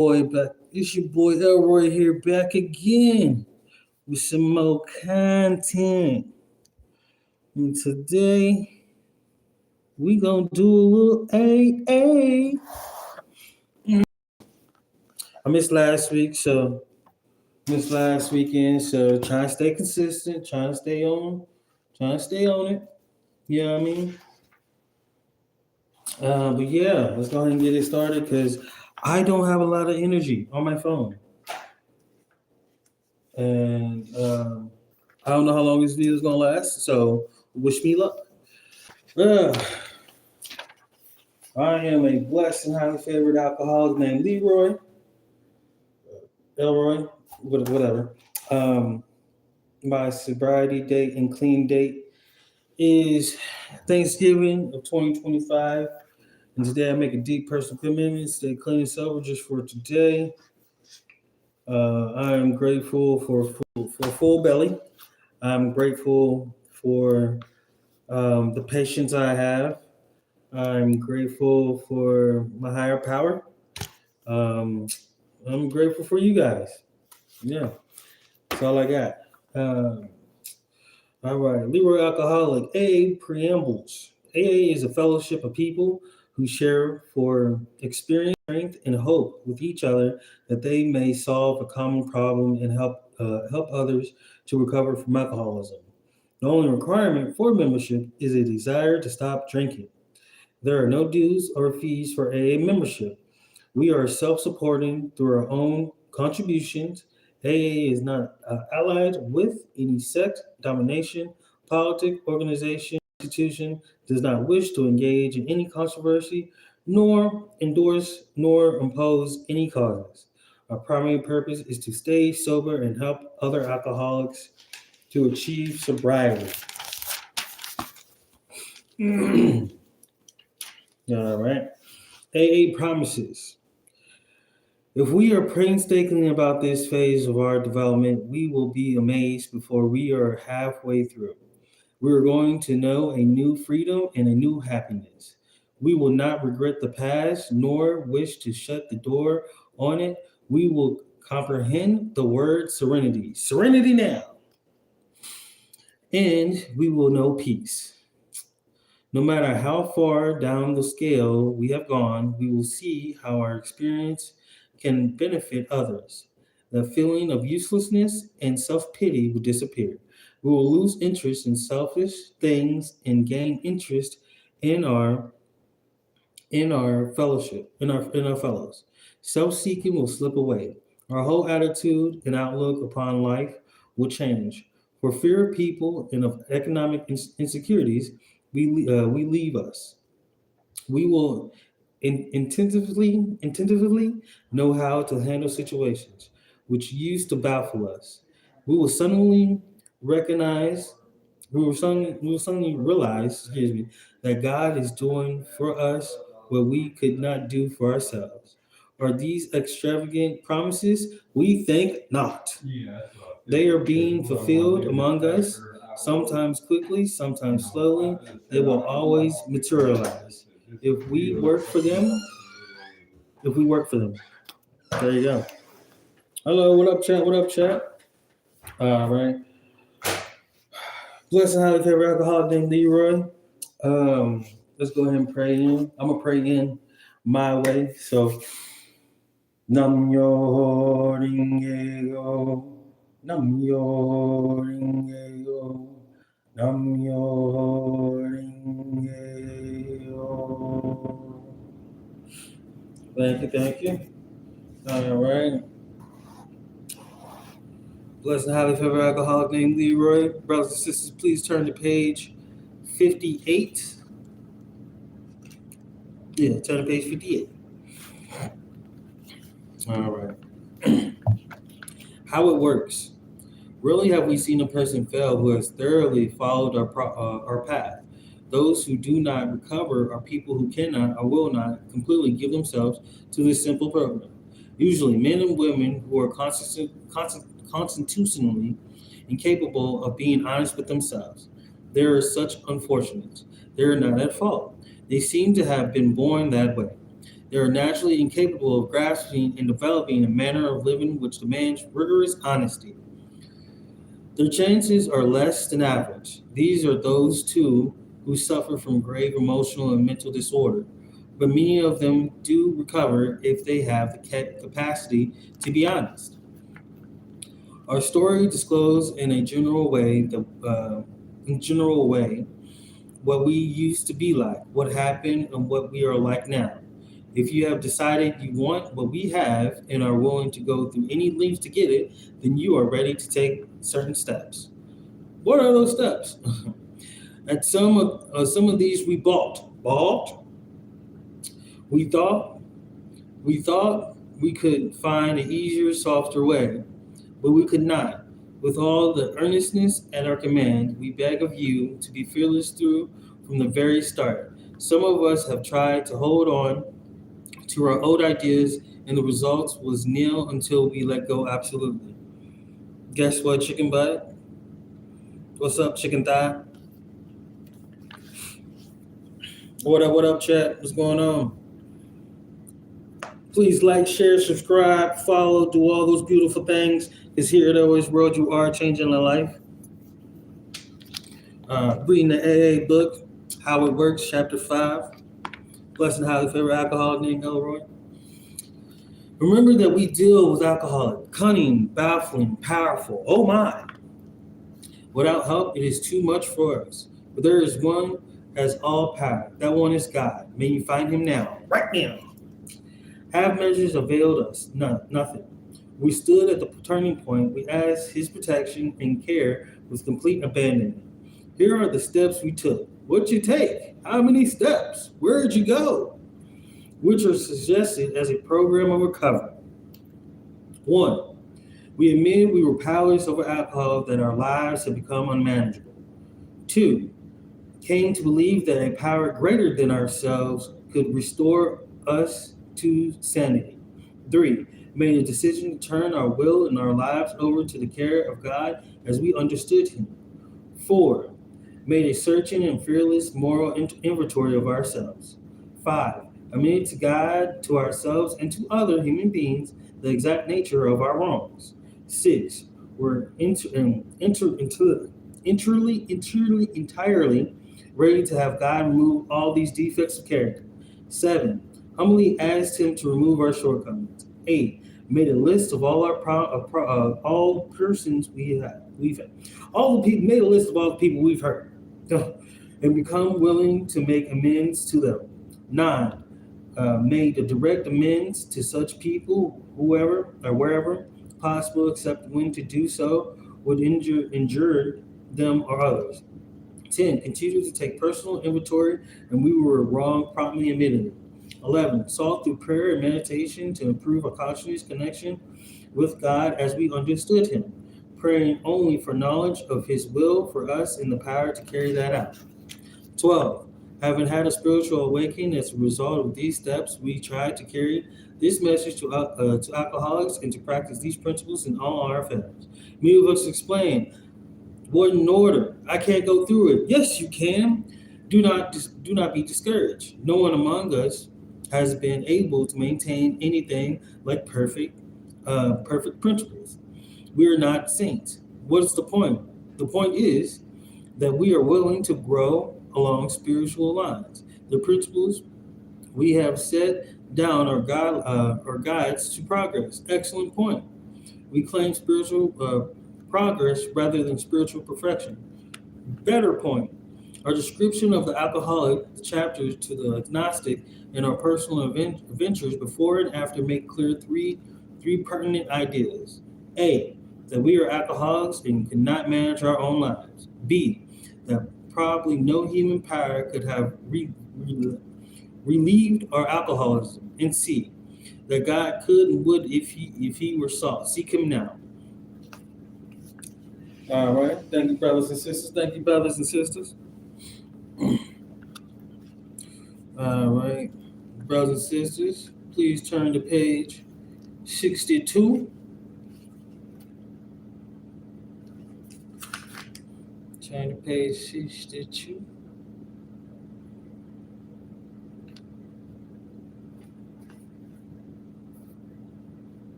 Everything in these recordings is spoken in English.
Boy, back. It's your boy Elroy here, back again with some more content. And today we gonna do a little AA. I missed last weekend, so trying to stay consistent, trying to stay on it. You know what I mean? But yeah, let's go ahead and get it started because I don't have a lot of energy on my phone, and I don't know how long this video is gonna last. So wish me luck. Uh, I am a blessed and highly favored alcoholic named Leroy, Elroy, whatever. Um, my sobriety date and clean date is Thanksgiving of 2025. And today I make a deep personal commitment to stay clean and sober just for today. I am grateful for a full belly. I'm grateful for the patience I have. I'm grateful for my higher power. Um, I'm grateful for you guys. Yeah, that's all I got. Uh, all right, Leroy Alcoholic A Preambles. AA is a fellowship of people who share for experience, strength, and hope with each other that they may solve a common problem and help others to recover from alcoholism. The only requirement for membership is a desire to stop drinking. There are no dues or fees for AA membership. We are self supporting through our own contributions. AA is not allied with any sect, domination, politic, organization, institution, does not wish to engage in any controversy, nor endorse nor impose any causes. Our primary purpose is to stay sober and help other alcoholics to achieve sobriety. All right. AA promises. If we are painstakingly about this phase of our development, we will be amazed before we are halfway through. We are going to know a new freedom and a new happiness. We will not regret the past nor wish to shut the door on it. We will comprehend the word serenity. Serenity now. And we will know peace. No matter how far down the scale we have gone, we will see how our experience can benefit others. The feeling of uselessness and self pity will disappear. We will lose interest in selfish things and gain interest in our fellowship, in our fellows. Self seeking will slip away. Our whole attitude and outlook upon life will change. For fear of people and of economic insecurities, we leave us. We will intentively know how to handle situations which used to baffle us. We will suddenly recognize, we will suddenly realize, that God is doing for us what we could not do for ourselves. Are these extravagant promises? We think not. They are being fulfilled among us, sometimes quickly, sometimes slowly. They will always materialize. If we work for them, if we work for them. There you go. Hello, what up, chat? What up, chat? All right. Blessed and highly favored alcoholic named Leroy. Let's go ahead and pray in. I'm gonna pray in my way. So, Nam yo ringe yo, Nam yo ringe yo, Nam yo ringe yo. Thank you, thank you. All right. Blessed and highly favored alcoholic named Leroy. Brothers and sisters, please turn to page 58. Yeah, turn to page 58. All right. How it works. Rarely have we seen a person fail who has thoroughly followed our path. Those who do not recover are people who cannot or will not completely give themselves to this simple program. Usually, men and women who are constitutionally incapable of being honest with themselves. They are such unfortunates. They are not at fault. They seem to have been born that way. They are naturally incapable of grasping and developing a manner of living which demands rigorous honesty. Their chances are less than average. These are those, too, who suffer from grave emotional and mental disorder, but many of them do recover if they have the capacity to be honest. Our story discloses in general way, what we used to be like, what happened, and what we are like now. If you have decided you want what we have and are willing to go through any lengths to get it, then you are ready to take certain steps. What are those steps? And some of these we bought. We thought we could find an easier, softer way, but we could not. With all the earnestness at our command, we beg of you to be fearless through from the very start. Some of us have tried to hold on to our old ideas, and the results was nil until we let go absolutely. Guess what, chicken butt? What's up, chicken thigh? What up, chat? What's going on? Please like, share, subscribe, follow, do all those beautiful things. Because here at Always World, you are changing a life. Reading the AA book, How It Works, Chapter 5. Blessed and highly favored alcoholic named Elroy. Remember that we deal with alcoholic, cunning, baffling, powerful. Oh my! Without help, it is too much for us. But there is one has all power. That one is God. May you find him now, right now. Half measures availed us nothing. We stood at the turning point. We asked his protection and care with complete abandonment. Here are the steps we took. What'd you take? How many steps? Where'd you go? Which are suggested as a program of recovery. 1. We admitted we were powerless over alcohol, that our lives had become unmanageable. 2. Came to believe that a power greater than ourselves could restore us to sanity. 3. Made a decision to turn our will and our lives over to the care of God as we understood him. 4. Made a searching and fearless moral inventory of ourselves. 5. Admitted to God, to ourselves, and to other human beings the exact nature of our wrongs. 6. Were entirely ready to have God remove all these defects of character. 7. Humbly asked him to remove our shortcomings. 8. Made a list of all all persons we've had. All the people made a list of all the people we've hurt, and become willing to make amends to them. 9. Made a direct amends to such people, whoever or wherever possible, except when to do so would injure them or others. 10. Continued to take personal inventory, and we were wrong, promptly admitted it. 11. Sought through prayer and meditation to improve our conscious connection with God as we understood him, praying only for knowledge of his will for us and the power to carry that out. 12. Having had a spiritual awakening as a result of these steps, we tried to carry this message to alcoholics and to practice these principles in all our affairs. Many of us explain, what in order? I can't go through it. Yes, you can. Do not be discouraged. No one among us has been able to maintain anything like perfect principles. We are not saints. What's the point? The point is that we are willing to grow along spiritual lines. The principles we have set down are guides to progress. Excellent point. We claim spiritual progress rather than spiritual perfection. Better point. Our description of the alcoholic, the chapters to the agnostic, and our personal adventures before and after make clear three pertinent ideas. A, that we are alcoholics and cannot manage our own lives. B, that probably no human power could have relieved our alcoholism. And C, that God could and would if he were sought. Seek him now. All right. Thank you, brothers and sisters. Thank you, brothers and sisters. All right. Brothers and sisters, please turn to page 62. Turn to page 62.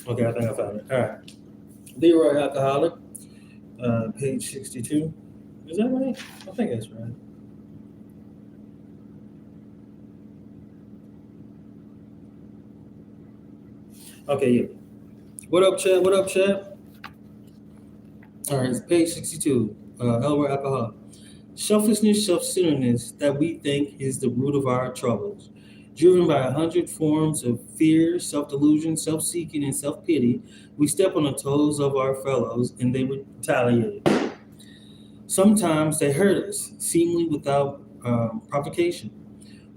Okay, I think I found it. All right. Leroy Alcoholic, page 62. Is that right? I think that's right. Okay, yeah. What up, Chad? What up, Chad? All right, it's page 62. Leroy Alcoholic. Selfishness, self-centeredness that we think is the root of our troubles. Driven by 100 forms of fear, self-delusion, self-seeking, and self-pity, we step on the toes of our fellows and they retaliate. Sometimes they hurt us, seemingly without provocation.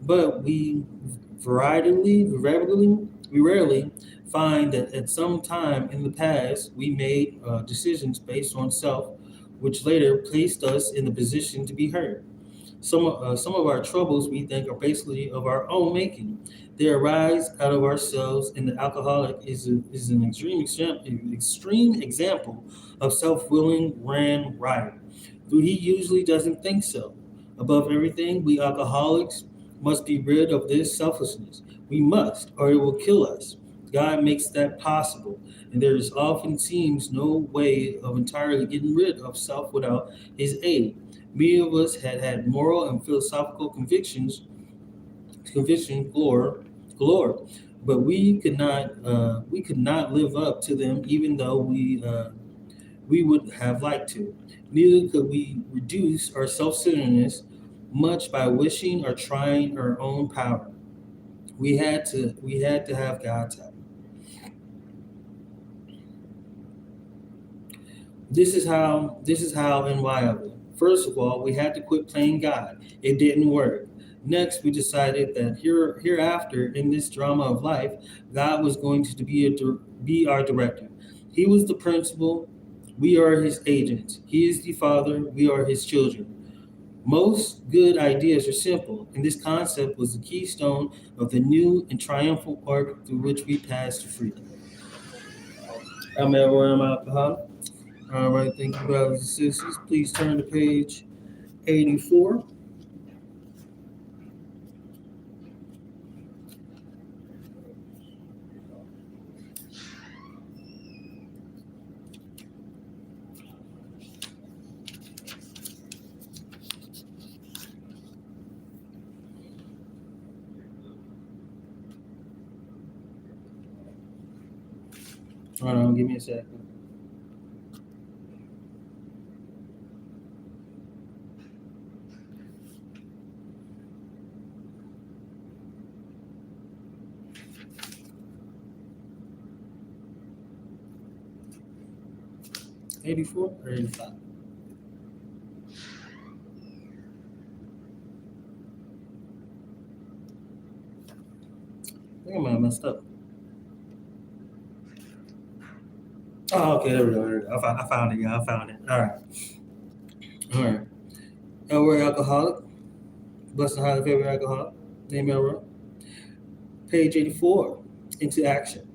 But we rarely find that at some time in the past we made decisions based on self, which later placed us in the position to be hurt. Some of our troubles we think are basically of our own making. They arise out of ourselves, and the alcoholic is an extreme example of self-willing ran riot. Though he usually doesn't think so. Above everything, we alcoholics must be rid of this selfishness. We must, or it will kill us. God makes that possible, and there is often seems no way of entirely getting rid of self without His aid. Many of us had had moral and philosophical conviction galore, but we could not live up to them, even though we would have liked to. Neither could we reduce our self-centeredness much by wishing or trying our own power. We had to have God's help. This is how and why of it. First of all, we had to quit playing God. It didn't work. Next, we decided that hereafter in this drama of life, God was going to be our director. He was the principal. We are his agents. He is the father. We are his children. Most good ideas are simple, and this concept was the keystone of the new and triumphal arc through which we passed to freedom. I'm Elroy, I'm alcoholic. All right, thank you, brothers and sisters. Please turn to page 84. Hold on, give me a second. '84 or '85? I think I might have messed up. Oh, okay, there we go. There we go. I found it. Yeah, I found it. All right. All right. Elroy alcoholic. Blessed and highly favored alcoholic. Name Elroy. Page 84. Into action.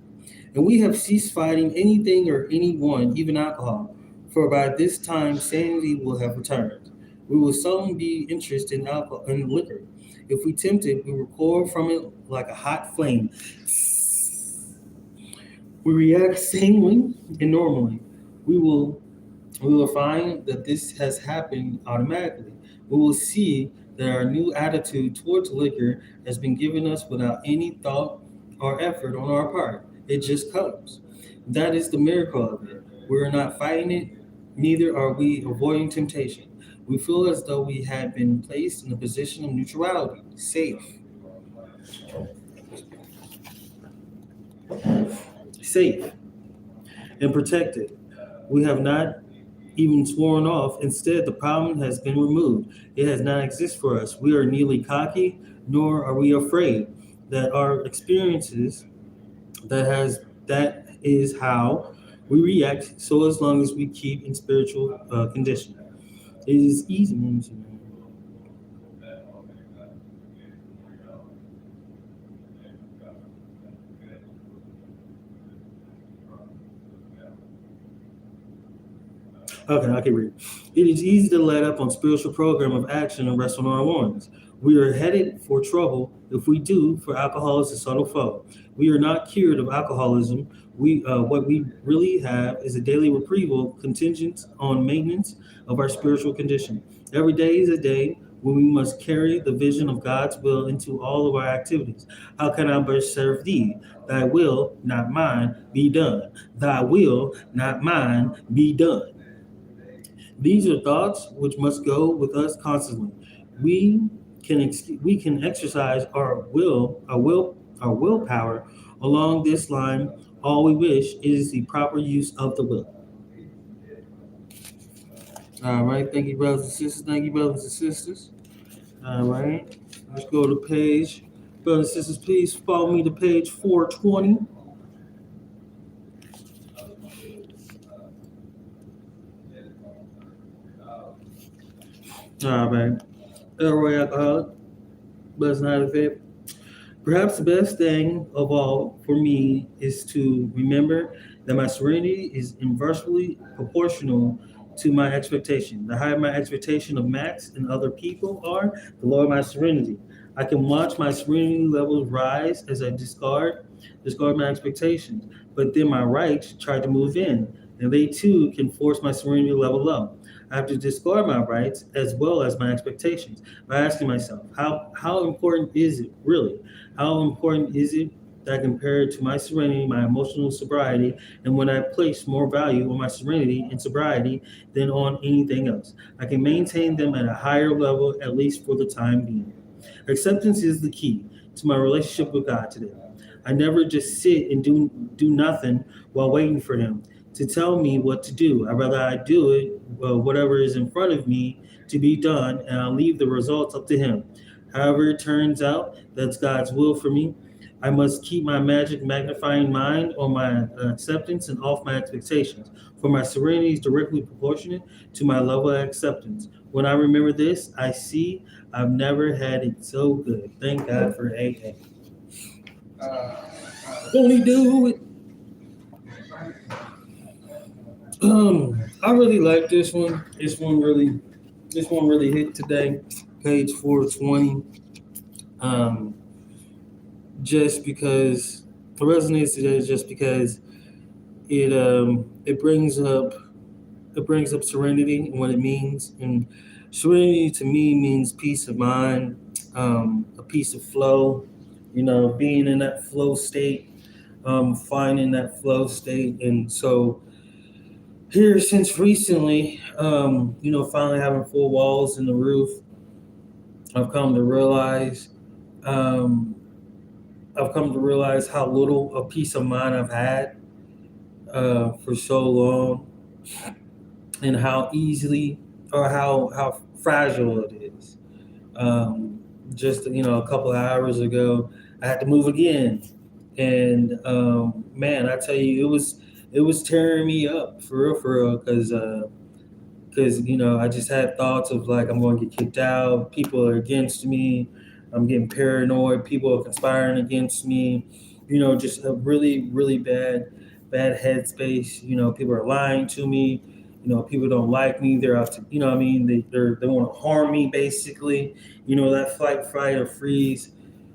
And we have ceased fighting anything or anyone, even alcohol, for by this time sanity will have returned. We will seldom be interested in alcohol and liquor. If we tempt it, we recoil from it like a hot flame. We react sanely and normally. We will we will find that this has happened automatically. We will see that our new attitude towards liquor has been given us without any thought or effort on our part. It just comes. That is the miracle of it. We are not fighting it, neither are we avoiding temptation. We feel as though we had been placed in a position of neutrality, safe, and protected. We have not even sworn off. Instead, the problem has been removed. It has not existed for us. We are neither cocky nor are we afraid that our experiences that is how we react. So as long as we keep in spiritual condition, it is easy. Okay, I can read. It is easy to let up on spiritual program of action and rest on our warnings. We are headed for trouble if we do, for alcohol is a subtle foe. We are not cured of alcoholism. What we really have is a daily reprieval contingent on maintenance of our spiritual condition. Every day is a day when we must carry the vision of God's will into all of our activities. How can I best serve thee? Thy will, not mine, be done. Thy will, not mine, be done. These are thoughts which must go with us constantly. We we can exercise our willpower along this line. All we wish is the proper use of the will. All right, thank you, brothers and sisters. Thank you, brothers and sisters. All right, let's go to page. Brothers and sisters, please follow me to page 420. All right, Elroy alcoholic, but it's not a fit. Perhaps the best thing of all for me is to remember that my serenity is inversely proportional to my expectation. The higher my expectation of Max and other people are, the lower my serenity. I can watch my serenity levels rise as I discard my expectations, but then my rights try to move in, and they too can force my serenity level low. I have to discard my rights as well as my expectations by asking myself, how important is it really? How important is it that I compare it to my serenity, my emotional sobriety, and when I place more value on my serenity and sobriety than on anything else? I can maintain them at a higher level, at least for the time being. Acceptance is the key to my relationship with God today. I never just sit and do nothing while waiting for Him to tell me what to do. I rather I do it, whatever is in front of me to be done, and I'll leave the results up to Him. However it turns out, that's God's will for me. I must keep my magic magnifying mind on my acceptance and off my expectations, for my serenity is directly proportionate to my level of acceptance. When I remember this, I see I've never had it so good. Thank God for AA. Won't he do it? I really like this one. This one really hit today. Page 420. Just because it resonates today, just because it brings up serenity and what it means. And serenity to me means peace of mind, a peace of flow. Being in that flow state, finding that flow state, and so here since recently, finally having 4 walls in the roof, I've come to realize, um, how little of peace of mind I've had for so long, and how easily or how fragile it is. Just a couple of hours ago, I had to move again, and man, I tell you, it was tearing me up for real, because I just had thoughts of like I'm going to get kicked out, people are against me, I'm getting paranoid, people are conspiring against me, just a really really bad headspace. People are lying to me. People don't like me. They're out to, what I mean, they want to harm me basically. That fight, fright, or freeze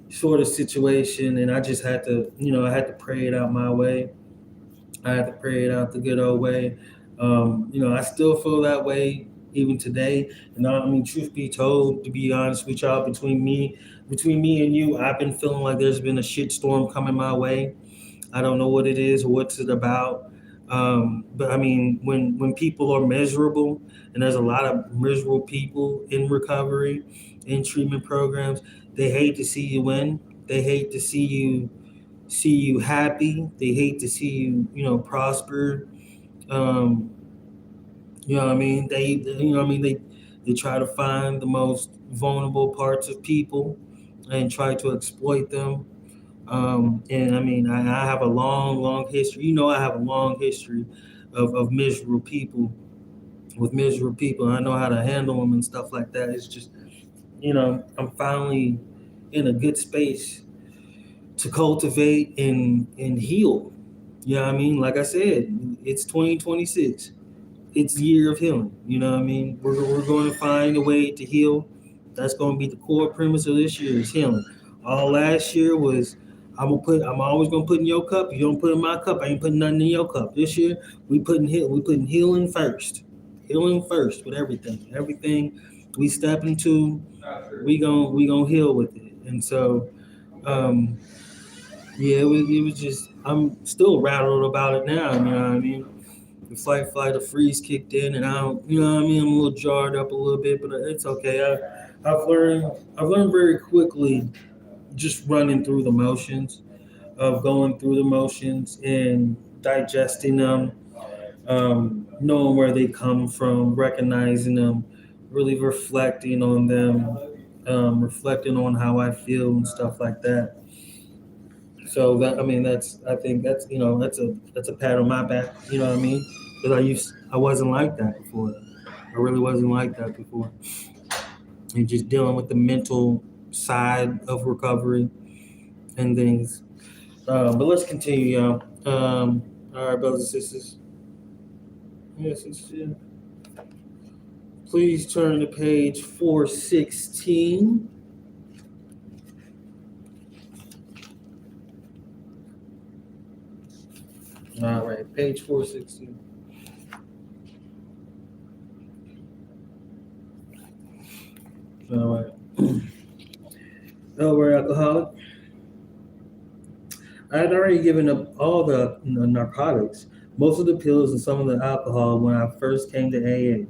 sort of situation, and I just had to, I had to pray it out my way. I had to pray it out the good old way. I still feel that way even today. And I mean, truth be told, to be honest with y'all, between me and you, I've been feeling like there's been a shit storm coming my way. I don't know what it is or what's it about. But I mean, when people are miserable, and there's a lot of miserable people in recovery, in treatment programs, they hate to see you win. They hate to see you happy. They hate to see you, prosper. Um, what I mean? They try to find the most vulnerable parts of people and try to exploit them. And I mean, I have a long history. I have a long history of miserable people, with miserable people. I know how to handle them and stuff like that. It's just, I'm finally in a good space to cultivate and heal. What I mean? Like I said, it's 2026. It's the year of healing. What I mean? We're going to find a way to heal. That's going to be the core premise of this year is healing. All last year was I'm always gonna put in your cup. You don't put in my cup. I ain't putting nothing in your cup. This year we putting healing first. Healing first with everything. Everything we step into, we gonna heal with it. And so um, yeah, it was just I'm still rattled about it now. You know what I mean? The flight or freeze kicked in, and I don't, you know what I mean. I'm a little jarred up a little bit, but it's okay. I've learned very quickly just running through the motions of going through the motions and digesting them, knowing where they come from, recognizing them, really reflecting on them, reflecting on how I feel and stuff like that. So that I mean that's I think that's that's a pat on my back. You know what I mean? Because I wasn't like that before. I really wasn't like that before. And just dealing with the mental side of recovery and things. But let's continue, y'all. All right, brothers and sisters. Yes, yeah. Please turn to page 416. All right, page 416. All right. Oh, we're alcoholic. I had already given up all the narcotics, most of the pills, and some of the alcohol when I first came to AA.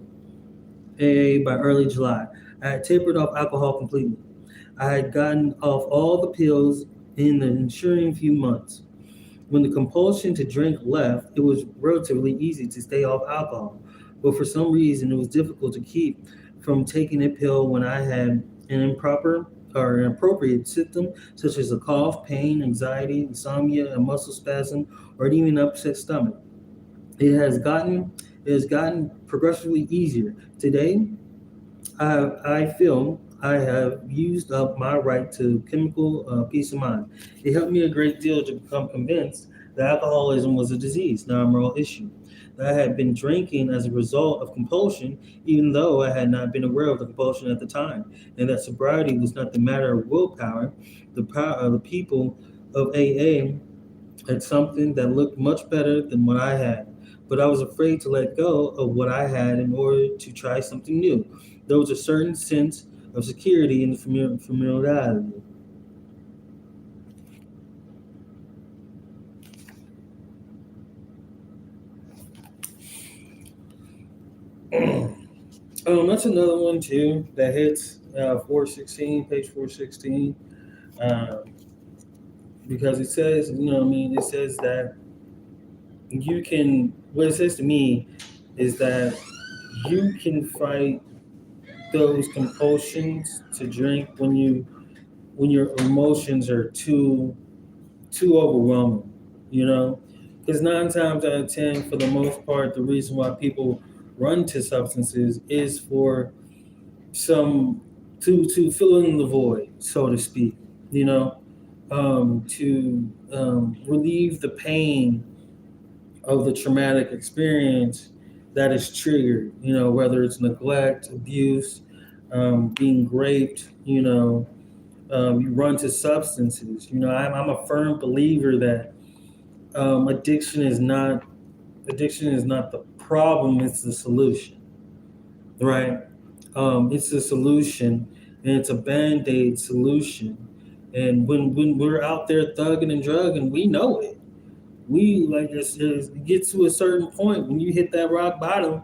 AA by early July. I had tapered off alcohol completely. I had gotten off all the pills in the ensuing few months. When the compulsion to drink left, it was relatively easy to stay off alcohol, but for some reason it was difficult to keep from taking a pill when I had an improper or inappropriate symptom such as a cough, pain, anxiety, insomnia, a muscle spasm, or even an upset stomach. It has gotten it has gotten progressively easier. Today, I feel I have used up my right to chemical peace of mind. It helped me a great deal to become convinced that alcoholism was a disease, not a moral issue. That I had been drinking as a result of compulsion, even though I had not been aware of the compulsion at the time, and that sobriety was not the matter of willpower. The power of the people of AA had something that looked much better than what I had, but I was afraid to let go of what I had in order to try something new. There was a certain sense of security in the familiarity. That's another one too that hits 416, page 416, um, because it says, you know, what I mean, it says that you can. What it says to me is that you can fight those compulsions to drink when your emotions are too overwhelming, you know, because 9 times out of 10, for the most part, the reason why people run to substances is for some to fill in the void, so to speak, you know, to relieve the pain of the traumatic experience that is triggered, you know, whether it's neglect, abuse, being raped, you know, you run to substances. You know, I'm a firm believer that addiction is not the problem; it's the solution, right? It's the solution, and it's a band-aid solution. And when we're out there thugging and drugging, we know it. We like it gets to a certain point when you hit that rock bottom.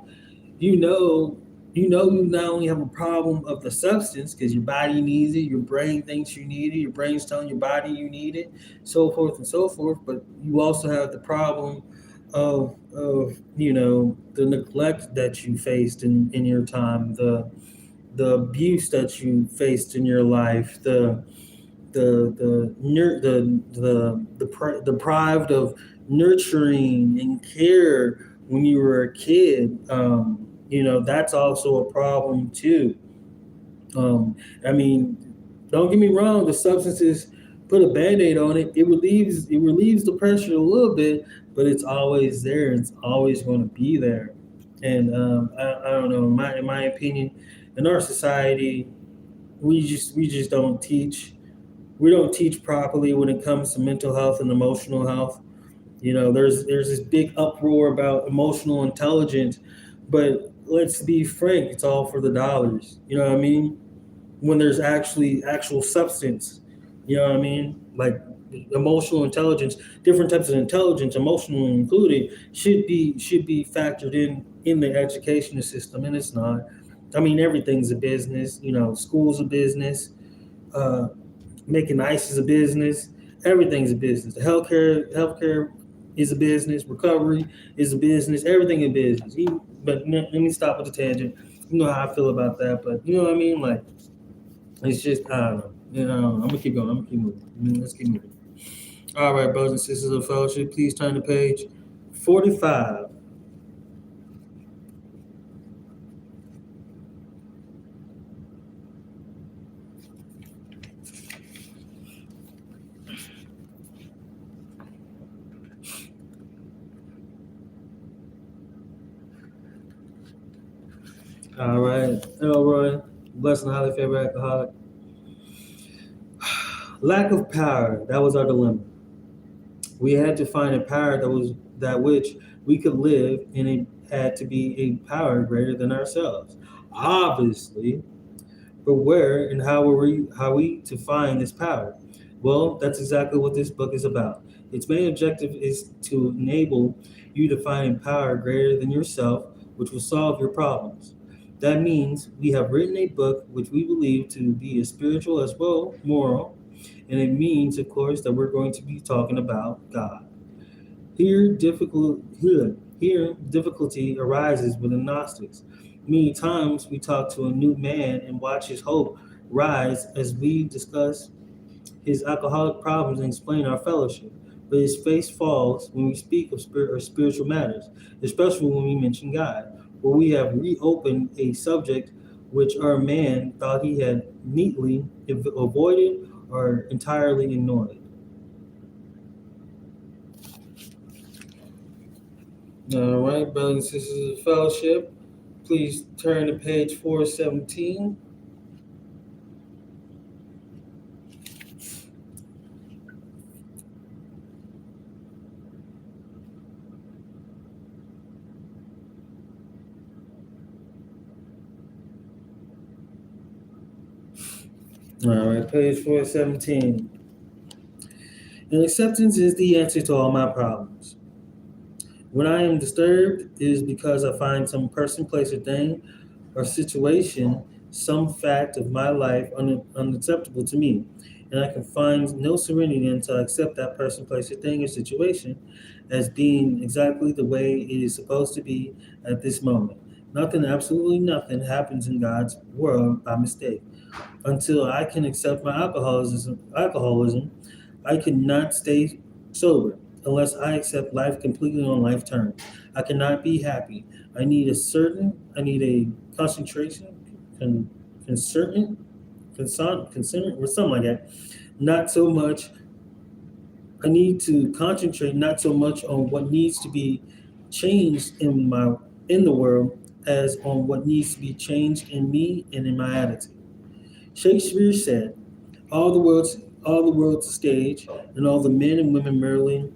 you know, you not only have a problem of the substance because your body needs it, your brain thinks you need it, your brain's telling your body you need it, so forth and so forth. But you also have the problem of the neglect that you faced in your time, the abuse that you faced in your life, the deprived of nurturing and care when you were a kid. That's also a problem too. I mean, don't get me wrong, the substances put a band-aid on it. It relieves the pressure a little bit, but it's always there. It's always going to be there. And I don't know. In my opinion, in our society, we just don't teach. We don't teach properly when it comes to mental health and emotional health. There's this big uproar about emotional intelligence, but let's be frank, it's all for the dollars. You know what I mean? When there's actually actual substance. You know what I mean? Like emotional intelligence, different types of intelligence, emotional included, should be factored in the education system, and it's not. I mean, everything's a business. School's a business. Uh, Making ice is a business. Everything's a business. The healthcare is a business. Recovery is a business. Everything is business. But let me stop with the tangent. You know how I feel about that, but you know what I mean? Like, it's just, I don't know. I'm gonna keep going. I'm gonna keep moving. Let's keep moving. All right, brothers and sisters of fellowship, please turn to page 45. All right, Elroy, blessed and highly favored alcoholic. Lack of power. That was our dilemma. We had to find a power that which we could live, and it had to be a power greater than ourselves. Obviously, but where and how we to find this power? Well, that's exactly what this book is about. Its main objective is to enable you to find a power greater than yourself, which will solve your problems. That means we have written a book which we believe to be as spiritual as well moral, and it means, of course, that we're going to be talking about God. Here difficulty arises with the Gnostics. Many times we talk to a new man and watch his hope rise as we discuss his alcoholic problems and explain our fellowship. But his face falls when we speak of spirit or spiritual matters, especially when we mention God, where we have reopened a subject which our man thought he had neatly avoided or entirely ignored. All right, brothers and sisters of fellowship, please turn to page 417. All right, page 417. And acceptance is the answer to all my problems. When I am disturbed, it is because I find some person, place, or thing, or situation, some fact of my life unacceptable to me. And I can find no serenity until I accept that person, place, or thing, or situation as being exactly the way it is supposed to be at this moment. Nothing, absolutely nothing, happens in God's world by mistake. Until I can accept my alcoholism, I cannot stay sober unless I accept life completely on life terms. I cannot be happy. I need a concentration, concernment, concernment, or something like that. Not so much, I need to concentrate not so much on what needs to be changed in the world as on what needs to be changed in me and in my attitude. Shakespeare said, all the world's a stage, and all the men and women merely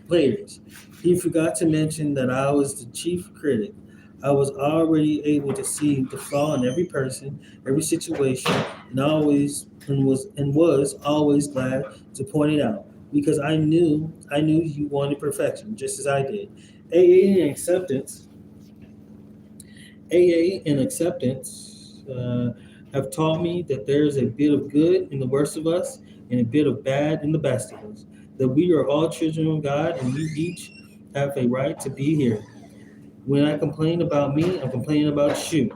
players. He forgot to mention that I was the chief critic. I was already able to see the flaw in every person, every situation, and was always glad to point it out because I knew you wanted perfection just as I did. AA and acceptance AA and acceptance have taught me that there is a bit of good in the worst of us and a bit of bad in the best of us. That we are all children of God and we each have a right to be here. When I complain about me, I'm complaining about you.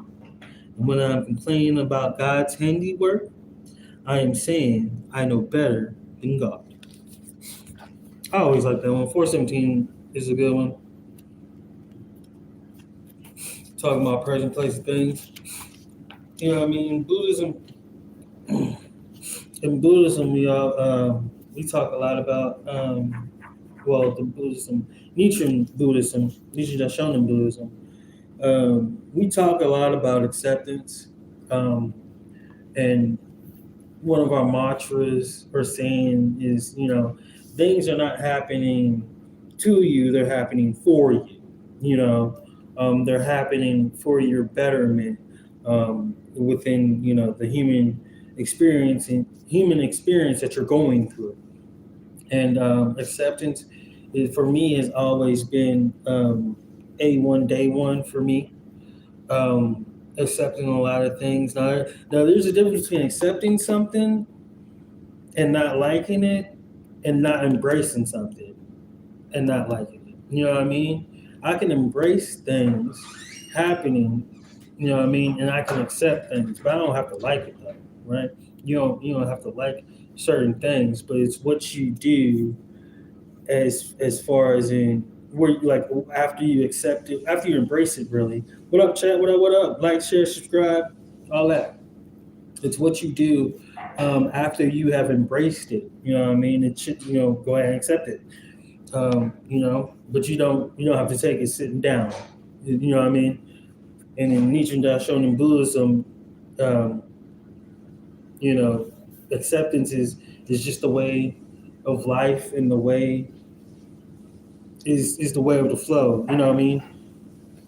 And when I'm complaining about God's handiwork, I am saying I know better than God. I always like that one. 417 is a good one. Talking about present place of things. You know what I mean? In Buddhism, we talk a lot about the Buddhism, Nichiren Buddhism, Nichiren Daishonin Buddhism. We talk a lot about acceptance, um, And one of our mantras or saying is, things are not happening to you, they're happening for you. They're happening for your betterment within, the human experience that you're going through. And acceptance, for me, has always been A1 day one for me. Accepting a lot of things. Now, there's a difference between accepting something and not liking it, and not embracing something and not liking it. You know what I mean? I can embrace things happening, and I can accept things, but I don't have to like it though, right? You don't have to like certain things, but it's what you do as far as in where, like, after you accept it, after you embrace it. Really, what up, chat? What up? Like, share, subscribe, all that. It's what you do after you have embraced it. You know what I mean? It should, go ahead and accept it. But you don't have to take it sitting down. You know what I mean? And in Nichiren Daishonin Buddhism, um, acceptance is just the way of life, and the way is the way of the flow. You know what I mean?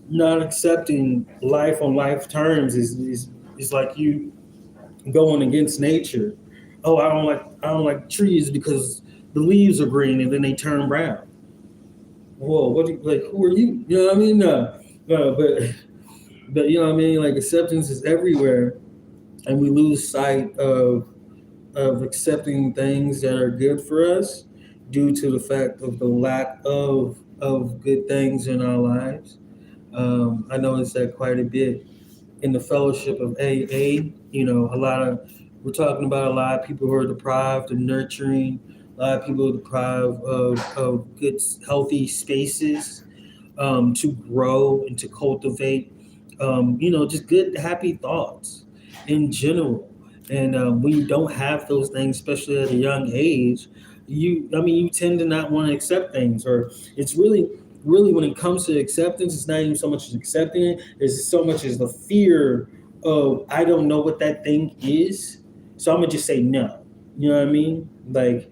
Not accepting life on life terms is like you going against nature. Oh, I don't like trees because the leaves are green and then they turn brown. Whoa, what do you, like? Who are you? You know what I mean? No, but you know what I mean. Like, acceptance is everywhere, and we lose sight of accepting things that are good for us due to the fact of the lack of good things in our lives. I noticed that quite a bit in the fellowship of AA. We're talking about a lot of people who are deprived of nurturing, a lot of people who are deprived of good, healthy spaces to grow and to cultivate, just good, happy thoughts in general. And when you don't have those things, especially at a young age, you tend to not want to accept things. Or it's really, when it comes to acceptance, it's not even so much as accepting it, it's so much as the fear of, I don't know what that thing is, so I'm gonna just say no. You know what I mean? Like,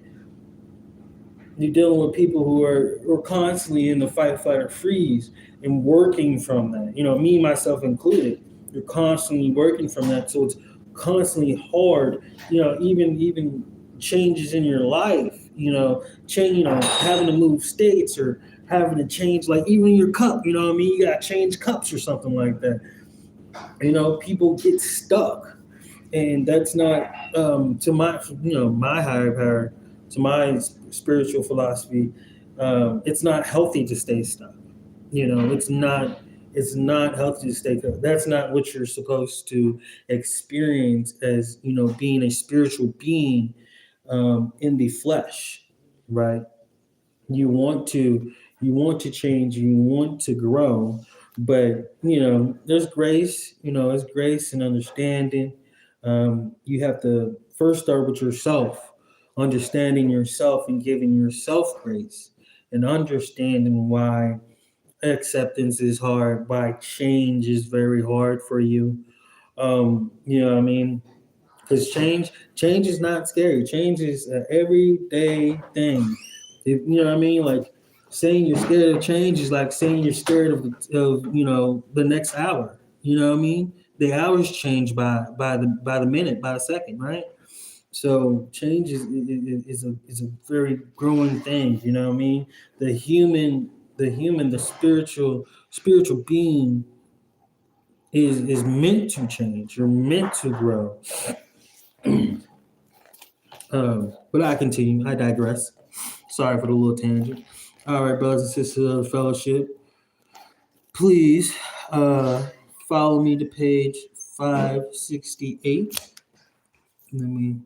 you're dealing with people who are constantly in the fight, flight, or freeze, and working from that. Me, myself included. You're constantly working from that, so it's constantly hard. Even changes in your life. Change. Having to move states, or having to change, like, even your cup. You know what I mean? You got to change cups or something like that. People get stuck, and that's not to my higher power, to my spiritual philosophy. It's not healthy to stay stuck. It's not healthy to stay stuck. That's not what you're supposed to experience as being a spiritual being in the flesh, right? You want to change, you want to grow, but there's grace and understanding. You have to first start with yourself, understanding yourself and giving yourself grace, and understanding why acceptance is hard, why change is very hard for you. You know what I mean? Because change is not scary. Change is an everyday thing. You know what I mean? Like, saying you're scared of change is like saying you're scared of the next hour. You know what I mean? The hours change by the minute, by the second, right? So change is a very growing thing. You know what I mean? The spiritual being is meant to change. You're meant to grow. But I continue. I digress. Sorry for the little tangent. All right, brothers and sisters of the fellowship, please follow me to page 568. Let me,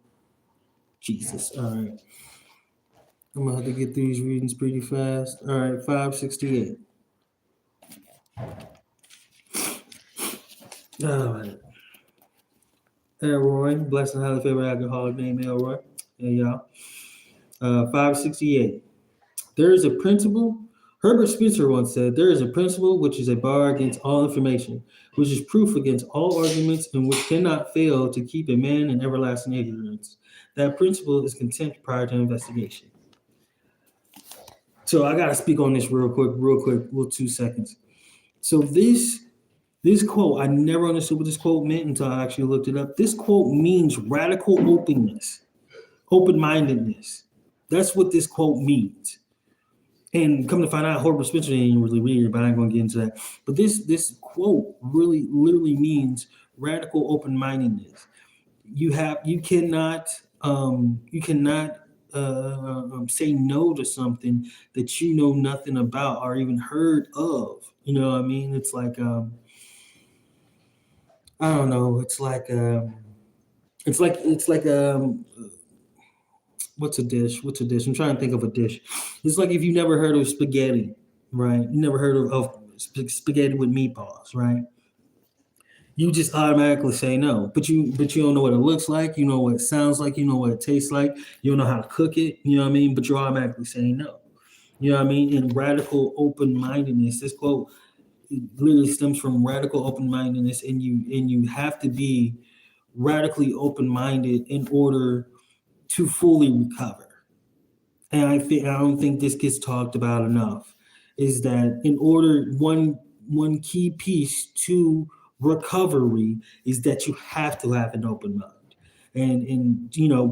Jesus. All right. I'm going to have to get through these readings pretty fast. All right, 568. All right. Elroy, blessed and highly favored alcoholic named Elroy. Hey, y'all. 568. There is a principle Herbert Spencer once said, "There is a principle which is a bar against all information, which is proof against all arguments, and which cannot fail to keep a man in everlasting ignorance. That principle is contempt prior to investigation." So I gotta speak on this real quick, 2 seconds. So this quote, I never understood what this quote meant until I actually looked it up. This quote means radical openness, open-mindedness. That's what this quote means. And come to find out, Herbert Spencer didn't really read it, but I ain't gonna get into that. But this quote really literally means radical open-mindedness. You cannot say no to something that you know nothing about or even heard of. You know what I mean? It's like I don't know. It's like what's a dish? What's a dish? I'm trying to think of a dish. It's like if you never heard of spaghetti, right? You never heard of spaghetti with meatballs, right? You just automatically say no. But you don't know what it looks like, you know what it sounds like, you know what it tastes like, you don't know how to cook it, you know what I mean? But you're automatically saying no. You know what I mean? And radical open mindedness. This quote literally stems from radical open mindedness, and you have to be radically open minded in order to fully recover. And I don't think this gets talked about enough, is that in order one key piece to recovery is that you have to have an open mind. And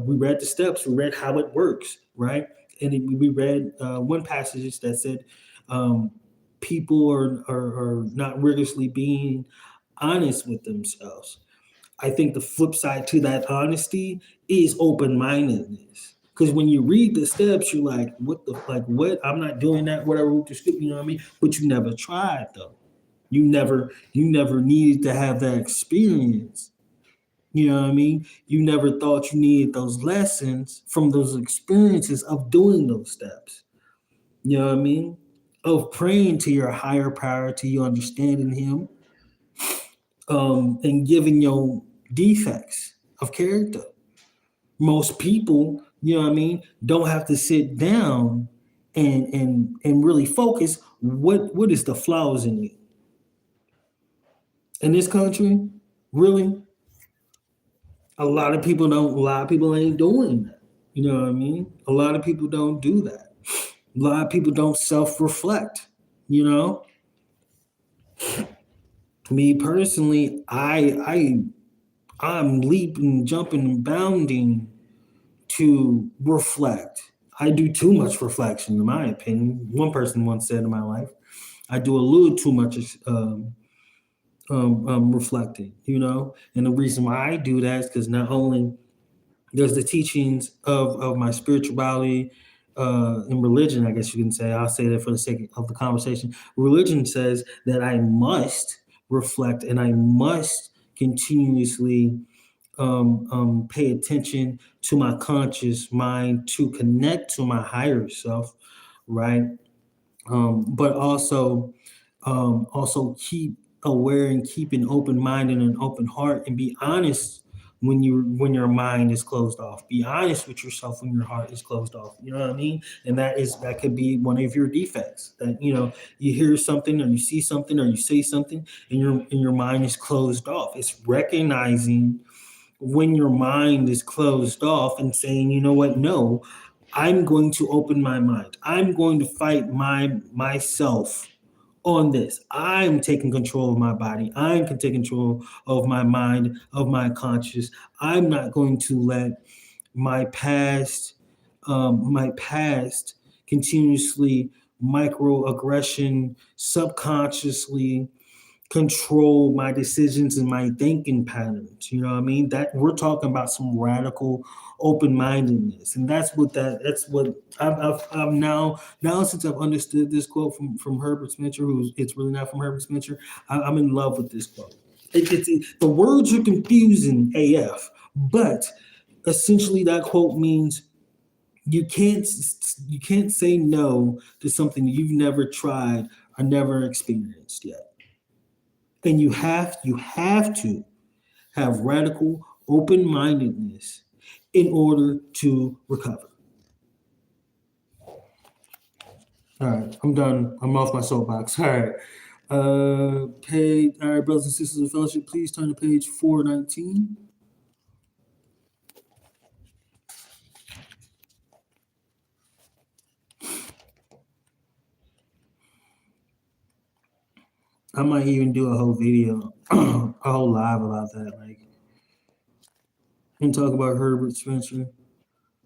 we read the steps, we read how it works, right? And we read one passage that said um, people are not rigorously being honest with themselves. I think the flip side to that honesty is open mindedness. Because when you read the steps, you're like, what the like what? I'm not doing that, whatever with the script, you know what I mean? But you never tried though. You never needed to have that experience. You know what I mean? You never thought you needed those lessons from those experiences of doing those steps. You know what I mean? Of praying to your higher power, to you understanding him, and giving your defects of character. Most people, you know what I mean, don't have to sit down and really focus what is the flaws in you. In this country, really, a lot of people ain't doing that. You know what I mean? A lot of people don't do that. A lot of people don't self-reflect, you know? Me personally, I'm leaping, jumping, and bounding to reflect. I do too much reflection, in my opinion. One person once said in my life, I do a little too much reflecting, And the reason why I do that is because not only does the teachings of my spirituality and religion, I guess you can say, I'll say that for the sake of the conversation. Religion says that I must reflect and I must continuously pay attention to my conscious mind to connect to my higher self, right? But also keep aware and keep an open mind and an open heart and be honest when your mind is closed off. Be honest with yourself when your heart is closed off. You know what I mean? And that could be one of your defects. That you hear something or you see something or you say something and your mind is closed off. It's recognizing when your mind is closed off and saying, you know what, no, I'm going to open my mind. I'm going to fight myself on this. I'm taking control of my body. I can take control of my mind, of my conscious. I'm not going to let my past continuously microaggression subconsciously control my decisions and my thinking patterns. You know what I mean? That we're talking about some radical open-mindedness, and that's what I've now since I've understood this quote from Herbert Spencer, who's it's really not from Herbert Spencer. I'm in love with this quote. The words are confusing AF, but essentially that quote means you can't you can't say no to something you've never tried or never experienced yet. And you have to have radical open-mindedness in order to recover. All right, I'm done. I'm off my soapbox. All right. All right, brothers and sisters of fellowship, please turn to page 419. I might even do a whole video, a whole live about that, like, and talk about Herbert Spencer.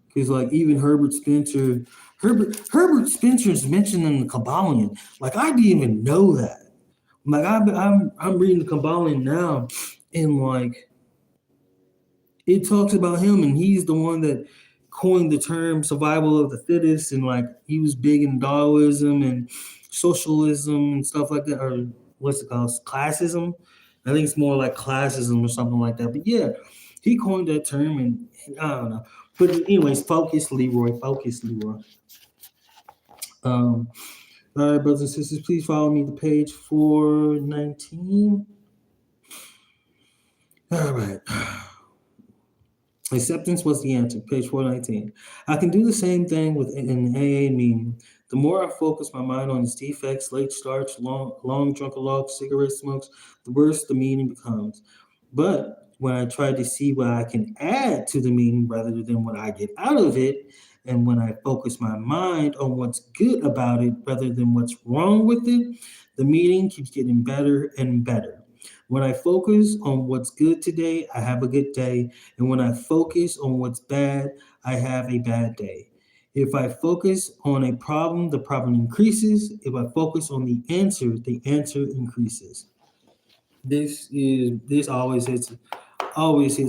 Because like even Herbert Spencer's mentioned in the Kabbalion. Like I didn't even know that. Like I'm reading the Kabbalion now, and like it talks about him, and he's the one that coined the term survival of the fittest, and like he was big in Darwinism and socialism and stuff like that, or what's it called, classism. I think it's more like classism or something like that. But yeah, he coined that term, and I don't know. But anyways, focus, Leroy. Focus, Leroy. Um, all right, brothers and sisters, please follow me to page 419. All right. Acceptance was the answer, page 419. I can do the same thing with an AA meeting. The more I focus my mind on its defects, late starts, long drunken logs, cigarette smokes, the worse the meeting becomes. But when I try to see what I can add to the meeting rather than what I get out of it, and when I focus my mind on what's good about it rather than what's wrong with it, the meeting keeps getting better and better. When I focus on what's good today, I have a good day. And when I focus on what's bad, I have a bad day. If I focus on a problem, the problem increases. If I focus on the answer increases. This always hits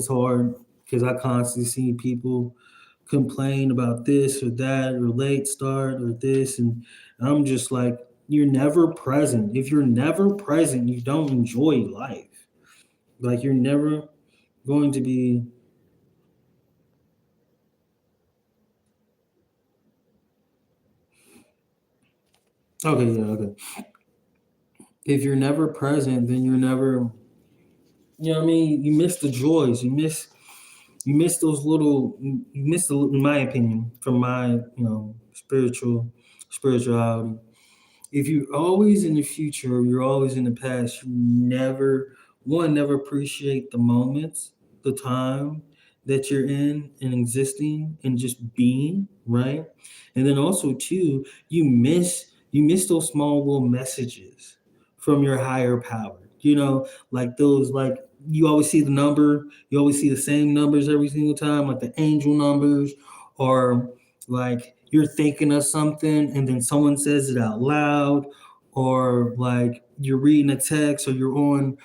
hard because I constantly see people complain about this or that or late start or this, and I'm just like, you're never present. If you're never present, you don't enjoy life. Like you're never going to be okay. Yeah, okay. If you're never present, then you're never. You know what I mean? You miss the joys. You miss those little. You miss the, in my opinion, from my spirituality. If you're always in the future or you're always in the past, you never appreciate the moments, the time that you're in and existing and just being, right? And then also too, you miss those small little messages from your higher power. Like those, like you always see the number, you always see the same numbers every single time, like the angel numbers, or like you're thinking of something and then someone says it out loud, or like you're reading a text or you're on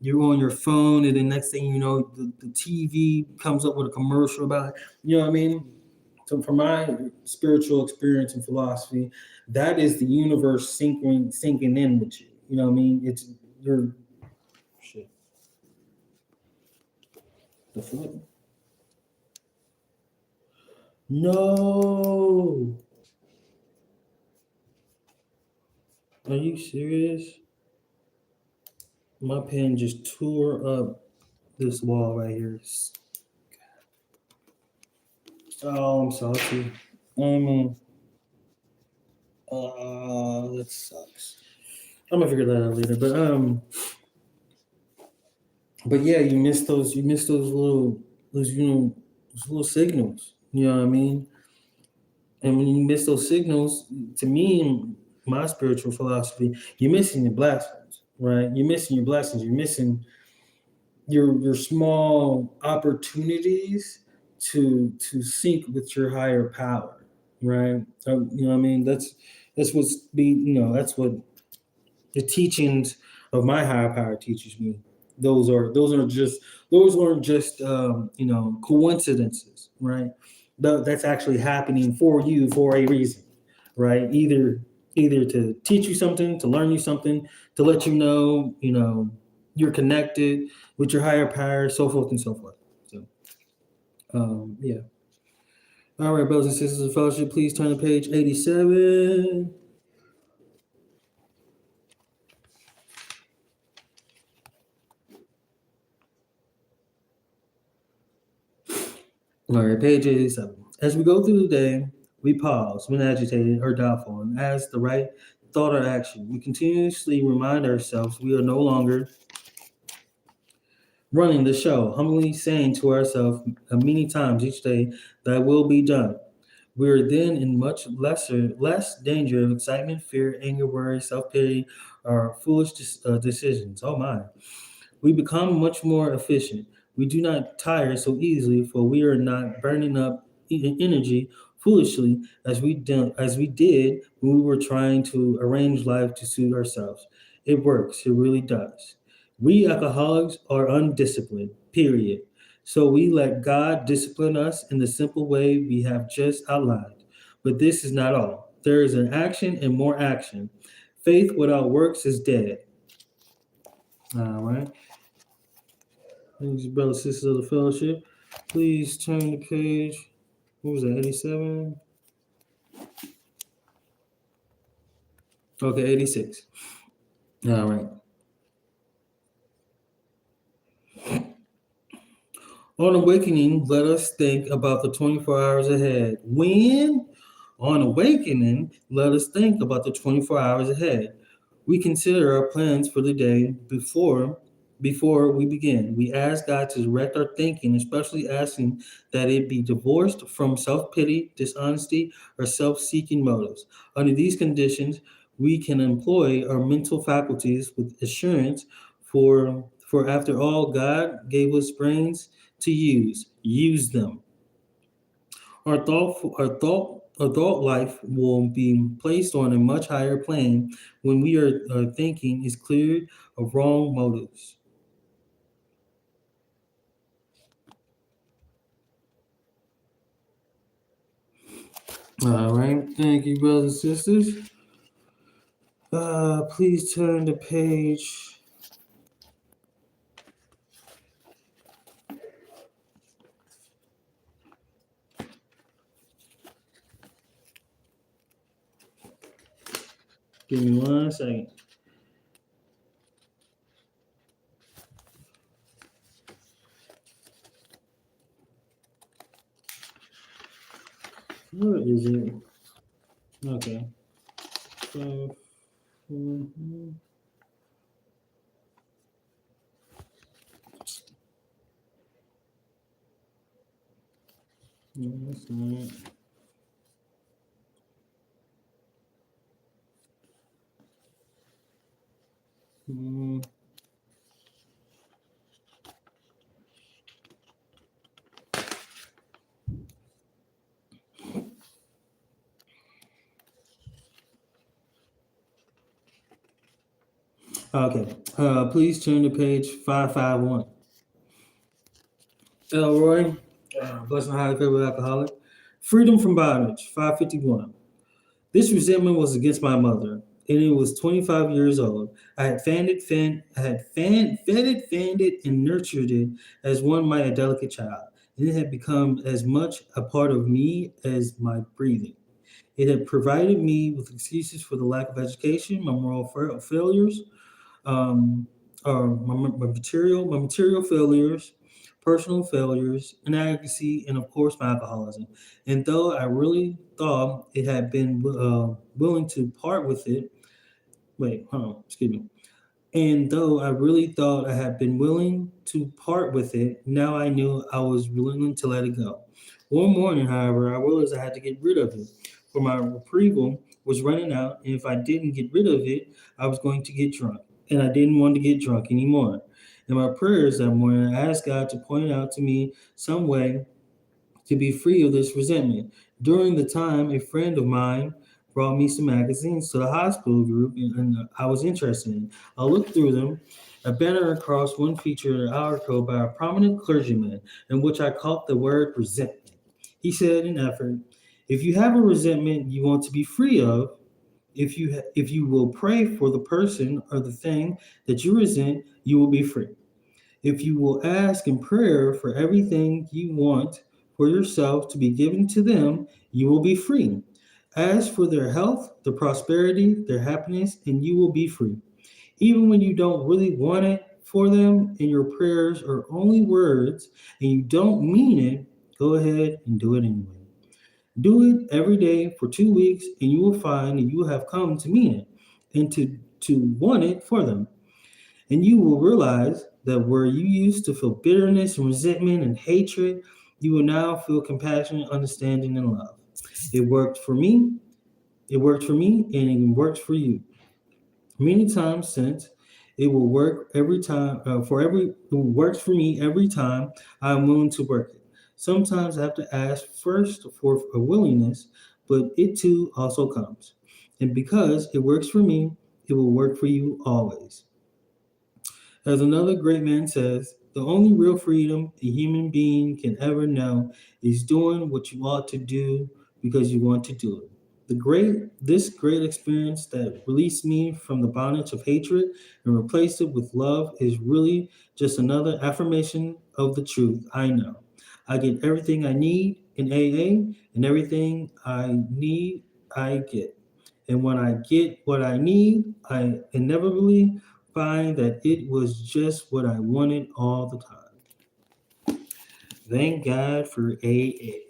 your phone and the next thing you know the TV comes up with a commercial about it. You know what I mean? So from my spiritual experience and philosophy, that is the universe sinking in with you. You know what I mean? It's your shit. The foot. No. Are you serious? My pen just tore up this wall right here. Oh, I'm salty. Um, that sucks. I'm gonna figure that out later. But yeah, you miss those those little signals. You know what I mean? And when you miss those signals, to me, in my spiritual philosophy, you're missing your blessings, right? You're missing your blessings. You're missing your small opportunities to sync with your higher power, right? You know what I mean? That's that's what the teachings of my higher power teaches me. Those aren't just coincidences, right? That's actually happening for you for a reason, right? Either to teach you something, to learn you something, to let you're connected with your higher power, so forth and so forth. So yeah. All right, brothers and sisters of fellowship, please turn to page 87. All right, page 87. As we go through the day, We pause when agitated or doubtful and ask the right thought or action. We continuously remind ourselves we are no longer running the show, humbly saying to ourselves many times each day, "Thy will be done." We are then in much less danger of excitement, fear, anger, worry, self pity, or foolish decisions. Oh my. We become much more efficient. We do not tire so easily, for we are not burning up energy foolishly as we did when we were trying to arrange life to suit ourselves. It works. It really does. We alcoholics are undisciplined. Period. So we let God discipline us in the simple way we have just outlined. But this is not all. There is an action and more action. Faith without works is dead. All right. Thank you, brothers and sisters of the fellowship. Please turn the page. What was that, 87? Okay, 86. All right. On awakening, let us think about the 24 hours ahead. When? On awakening, let us think about the 24 hours ahead. We consider our plans for the day before we begin. We ask God to direct our thinking, especially asking that it be divorced from self-pity, dishonesty, or self-seeking motives. Under these conditions, we can employ our mental faculties with assurance for after all God gave us brains to use. Use them. Our thought life will be placed on a much higher plane when we are thinking is cleared of wrong motives. All right, thank you, brothers and sisters. Please turn to page. Give me 1 second. Where is it? Okay. So, mhm. No, that's not. Mm. Okay. Please turn to page 551. Elroy, blessing highly favored alcoholic. Freedom from bondage, 551. This resentment was against my mother, and it was 25 years old. Fed it, fanned it, and nurtured it as one might a delicate child. And it had become as much a part of me as my breathing. It had provided me with excuses for the lack of education, my moral failures, um, my material failures, personal failures, inadequacy, and of course my alcoholism. And though I really thought it had been willing to part with it, excuse me. And though I really thought I had been willing to part with it, now I knew I was willing to let it go. One morning, however, I realized I had to get rid of it, for my retrieval was running out, and if I didn't get rid of it, I was going to get drunk, and I didn't want to get drunk anymore. In my prayers that morning, I asked God to point out to me some way to be free of this resentment. During the time, a friend of mine brought me some magazines to the hospital group, and I was interested in. I looked through them. A banner across one featured an article by a prominent clergyman in which I caught the word resentment. He said in effort, if you have a resentment you want to be free of, if you will pray for the person or the thing that you resent, you will be free. If you will ask in prayer for everything you want for yourself to be given to them, you will be free. Ask for their health, their prosperity, their happiness, and you will be free. Even when you don't really want it for them and your prayers are only words and you don't mean it, go ahead and do it anyway. Do it every day for 2 weeks, and you will find that you have come to mean it and to want it for them. And you will realize that where you used to feel bitterness and resentment and hatred, you will now feel compassion, understanding, and love. It worked for me. It worked for me, and it works for you. Many times since it will work every time it works for me every time I'm willing to work it. Sometimes I have to ask first for a willingness, but it too also comes. And because it works for me, it will work for you always. As another great man says, the only real freedom a human being can ever know is doing what you ought to do because you want to do it. This great experience that released me from the bondage of hatred and replaced it with love is really just another affirmation of the truth I know. I get everything I need in AA, and everything I need, I get. And when I get what I need, I inevitably find that it was just what I wanted all the time. Thank God for AA.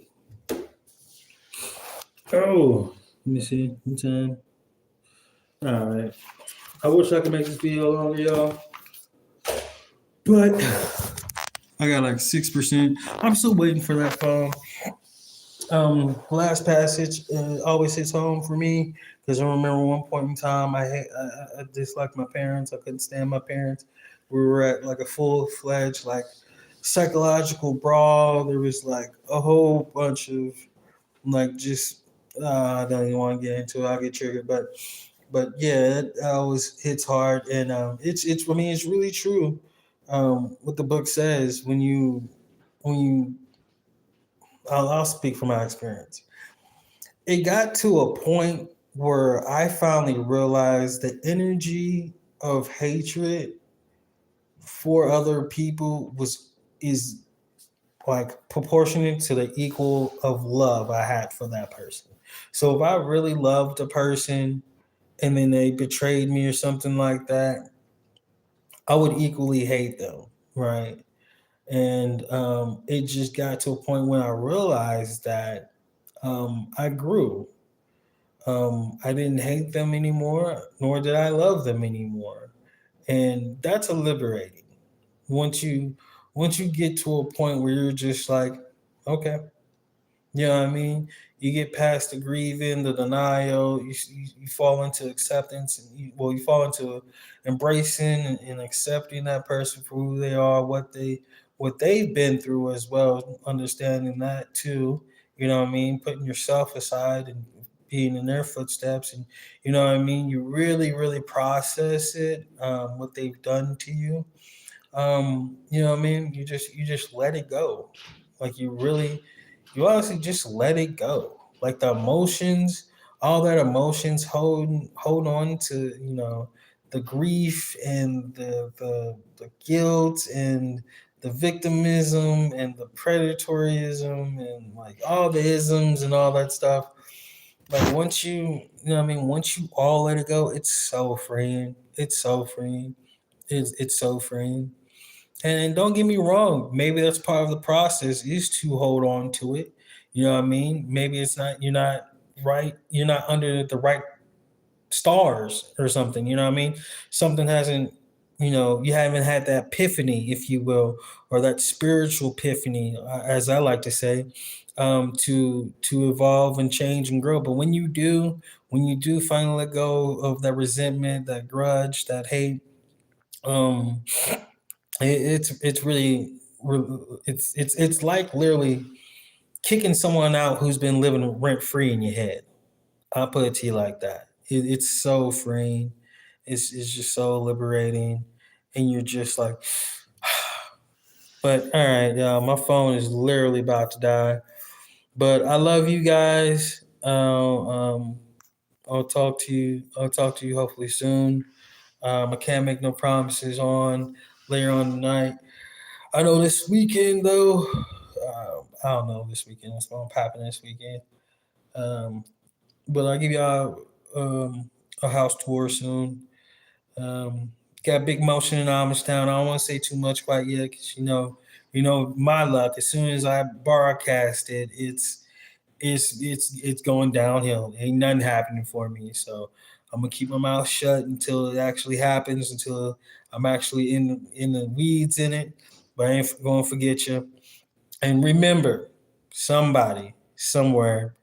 Oh, let me see. What time? All right. I wish I could make this video longer, y'all, but I got like 6%. I'm still waiting for that phone. Last passage always hits home for me because I remember one point in time I disliked my parents. I couldn't stand my parents. We were at like a full fledged like psychological brawl. There was like a whole bunch of like just I don't even want to get into it. I'll get triggered, but yeah, it always hits hard, and it's I mean it's really true. What the book says when you I'll speak from my experience. It got to a point where I finally realized the energy of hatred for other people was is like proportionate to the equal of love I had for that person. So if I really loved a person and then they betrayed me or something like that, I would equally hate them, right? And it just got to a point when I realized that I grew. I didn't hate them anymore, nor did I love them anymore, and that's a liberating. Once you once you get to a point where you're just like, okay, you know what I mean? You get past the grieving, the denial, you fall into acceptance, and you fall into embracing and accepting that person for who they are, what they've been through as well, understanding that too. You know what I mean? Putting yourself aside and being in their footsteps, and you know what I mean. You really, really process it, what they've done to you. You know what I mean? You just let it go. Like you honestly just let it go. Like the emotions, all that emotions hold on to, the grief and the guilt and the victimism and the predatoryism and like all the isms and all that stuff. Like once you know what I mean, once you all let it go, it's so freeing. It's so freeing. It's so freeing. And don't get me wrong, maybe that's part of the process is to hold on to it. You know what I mean? Maybe it's not you're not under the right stars or something, you know what I mean? Something hasn't, you haven't had that epiphany, if you will, or that spiritual epiphany, as I like to say, to evolve and change and grow. But when you do finally let go of that resentment, that grudge, that hate, um, it's really it's like literally kicking someone out who's been living rent free in your head. I'll put it to you like that. It's so freeing. It's just so liberating, and you're just like. But all right, my phone is literally about to die. But I love you guys. I'll talk to you. I'll talk to you hopefully soon. I can't make no promises on later on tonight. I know this weekend though. I don't know this weekend. What's going to happen this weekend? Um, but I'll give y'all a house tour soon. Got big motion in Amistown. I don't want to say too much quite yet because my luck. As soon as I broadcast it, it's going downhill. Ain't nothing happening for me. So I'm gonna keep my mouth shut until it actually happens, until I'm actually in the weeds in it. But I ain't gonna forget you. And remember, somebody, somewhere,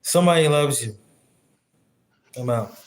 somebody loves you. I'm out.